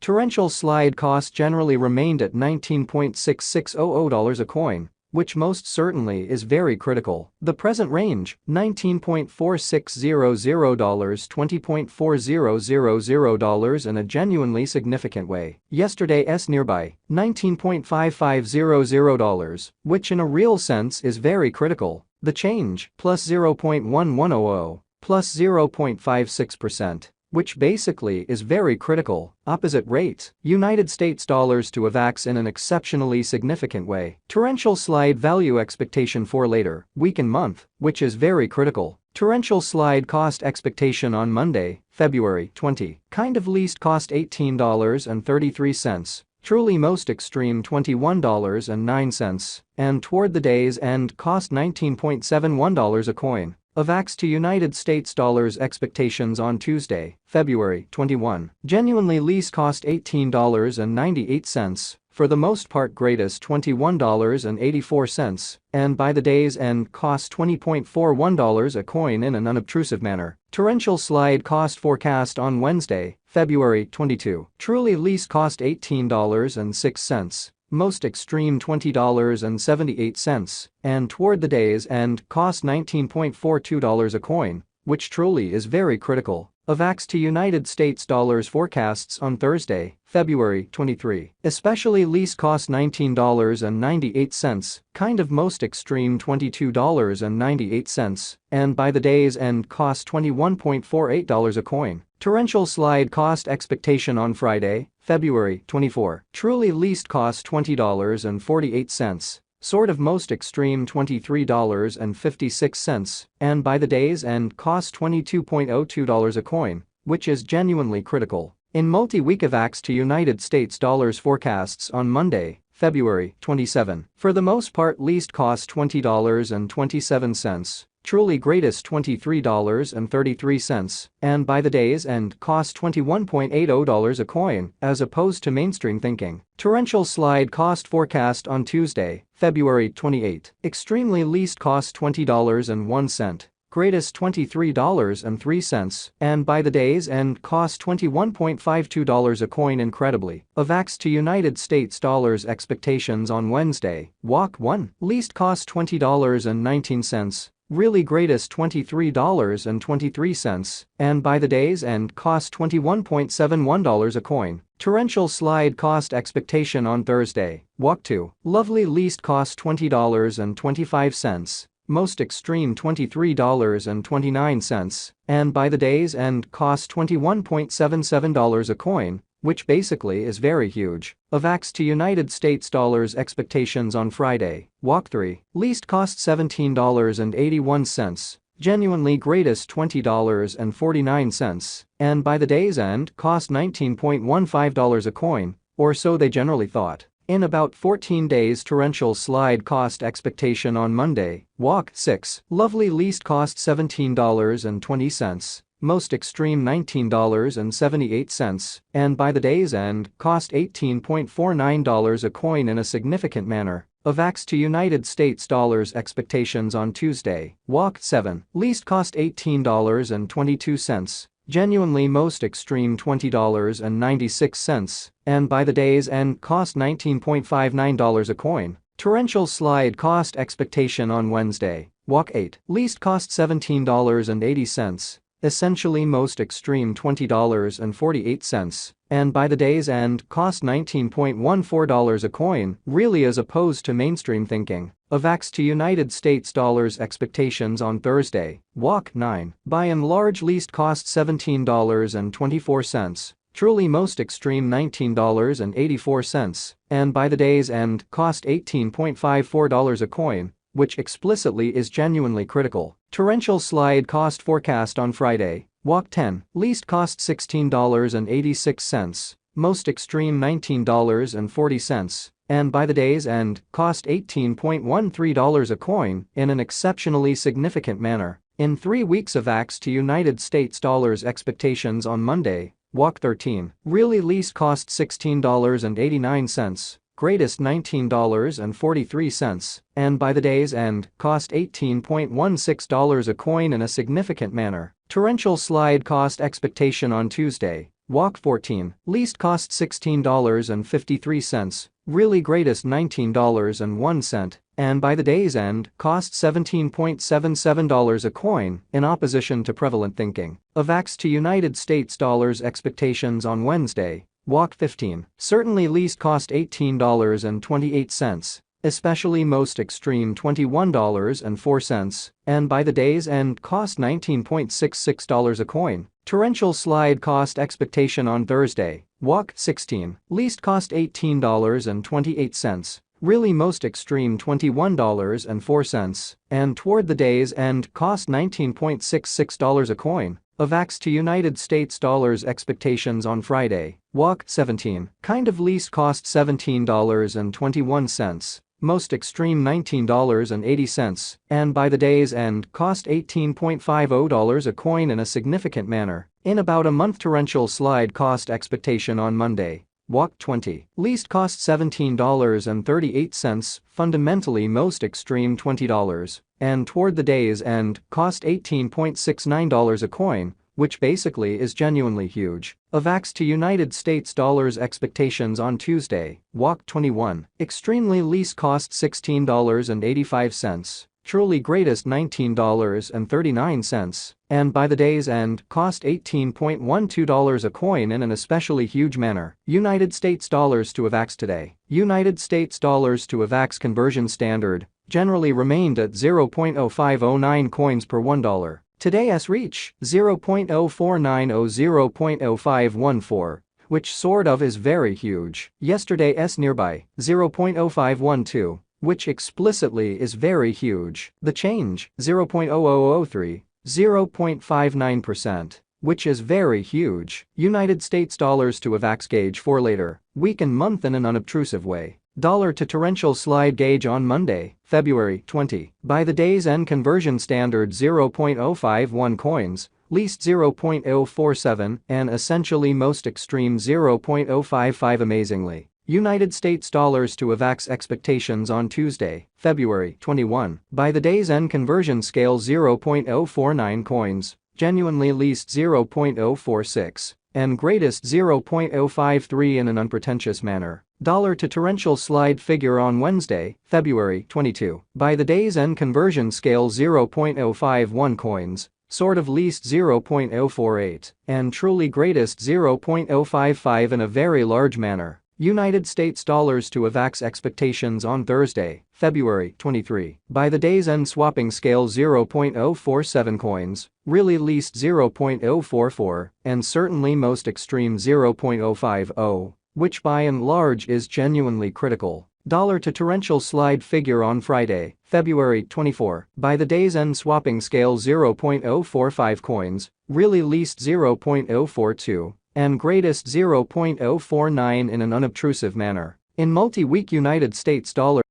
Torrential slide cost generally remained at $19.6600 a coin, which most certainly is very critical. The present range, $19.4600, $20.4000 in a genuinely significant way. Yesterday's nearby, $19.5500, which in a real sense is very critical. The change, plus 0.1100, plus 0.56%. Which basically is very critical. Opposite rates, United States dollars to Avax in an exceptionally significant way. Torrential slide value expectation for later week and month, which is very critical. Torrential slide cost expectation on Monday, February 20. Kind of least cost $18.33. Truly most extreme $21.09. And toward the day's end cost $19.71 a coin. Avax to United States dollars expectations on Tuesday, February 21. Genuinely least cost $18.98, for the most part greatest $21.84, and by the day's end cost $20.41 a coin in an unobtrusive manner. Torrential slide cost forecast on Wednesday, February 22. Truly least cost $18.06. Most extreme $20.78, and toward the day's end cost $19.42 a coin, which truly is very critical. Avax to United States dollars forecasts on Thursday, February 23. Especially least cost $19.98, kind of most extreme $22.98, and by the day's end cost $21.48 a coin. Torrential slide cost expectation on Friday, February 24. Truly least cost $20.48, sort of most extreme $23.56, and by the day's end cost $22.02 a coin, which is genuinely critical. In multi-week Avax to United States dollars forecasts on Monday, February 27. For the most part least cost $20.27. Truly greatest $23.33, and by the day's end cost $21.80 a coin, as opposed to mainstream thinking. Torrential slide cost forecast on Tuesday, February 28. Extremely least cost $20.01, greatest $23.03, and by the day's end cost $21.52 a coin incredibly. Avax to United States dollars expectations on Wednesday, walk 1, least cost $20.19. Really greatest $23.23, and by the day's end cost $21.71 a coin. Torrential slide cost expectation on Thursday, walk 2, lovely least cost $20.25, most extreme $23.29, and by the day's end cost $21.77 a coin, which basically is very huge. Avax to United States dollars expectations on Friday, walk 3, least cost $17.81, genuinely greatest $20.49, and by the day's end cost $19.15 a coin, or so they generally thought. In about 14 days torrential slide cost expectation on Monday, walk 6, lovely least cost $17.20. Most extreme $19.78, and by the day's end cost $18.49 a coin in a significant manner. Avax to United States dollars expectations on Tuesday, walk 7, least cost $18.22, genuinely most extreme $20.96, and by the day's end cost $19.59 a coin. Torrential slide cost expectation on Wednesday, walk 8, least cost $17.80. Essentially most extreme $20.48, and by the day's end cost $19.14 a coin, really as opposed to mainstream thinking. Avax to United States dollars expectations on Thursday, walk 9, by and large least cost $17.24, truly most extreme $19.84, and by the day's end cost $18.54 a coin, which explicitly is genuinely critical. Torrential slide cost forecast on Friday, walk 10, least cost $16.86, most extreme $19.40, and by the day's end cost $18.13 a coin in an exceptionally significant manner. In 3 weeks Avax to United States dollars expectations on Monday, walk 13, really least cost $16.89. Greatest $19.43, and by the day's end cost $18.16 a coin in a significant manner. Torrential slide cost expectation on Tuesday, walk 14, least cost $16.53, really greatest $19.01, and by the day's end, cost $17.77 a coin, in opposition to prevalent thinking. Avax to United States dollars expectations on Wednesday, walk 15, certainly least cost $18.28. Especially most extreme $21.04, and by the day's end cost $19.66 a coin. Torrential slide cost expectation on Thursday, walk 16, least cost $18.28, really most extreme $21.04, and toward the day's end cost $19.66 a coin. Avax to United States dollars expectations on Friday, walk 17, kind of least cost $17.21. Most extreme $19.80, and by the day's end cost $18.50 a coin in a significant manner. In about a month torrential slide cost expectation on Monday, walk 20, least cost $17.38, fundamentally most extreme $20, and toward the day's end cost $18.69 a coin, which basically is genuinely huge. Avax to United States dollars expectations on Tuesday, walk 21, extremely least cost $16.85, truly greatest $19.39, and by the day's end cost $18.12 a coin in an especially huge manner. United States dollars to Avax today. United States dollars to Avax conversion standard generally remained at 0.0509 coins per $1. Today's reach, 0.0490 0.0514, which sort of is very huge. Yesterday's nearby, 0.0512, which explicitly is very huge. The change, 0.0003, 0.59%, which is very huge. United States dollars to Avax gauge for later, week and month in an unobtrusive way. Dollar to torrential slide gauge on Monday, February 20, by the day's end conversion standard 0.051 coins, least 0.047, and essentially most extreme 0.055 amazingly. United States dollars to Avax expectations on Tuesday, February 21, by the day's end conversion scale 0.049 coins, genuinely least 0.046, and greatest 0.053 in an unpretentious manner. Dollar to torrential slide figure on Wednesday, February 22, by the day's end conversion scale 0.051 coins, sort of least 0.048, and truly greatest 0.055 in a very large manner. United States dollars to Avax expectations on Thursday, February 23, by the day's end swapping scale 0.047 coins, really least 0.044, and certainly most extreme 0.050, which by and large is genuinely critical. Dollar to torrential slide figure on Friday, February 24, by the day's end swapping scale 0.045 coins, really least 0.042, and greatest 0.049 in an unobtrusive manner. In multi-week United States dollar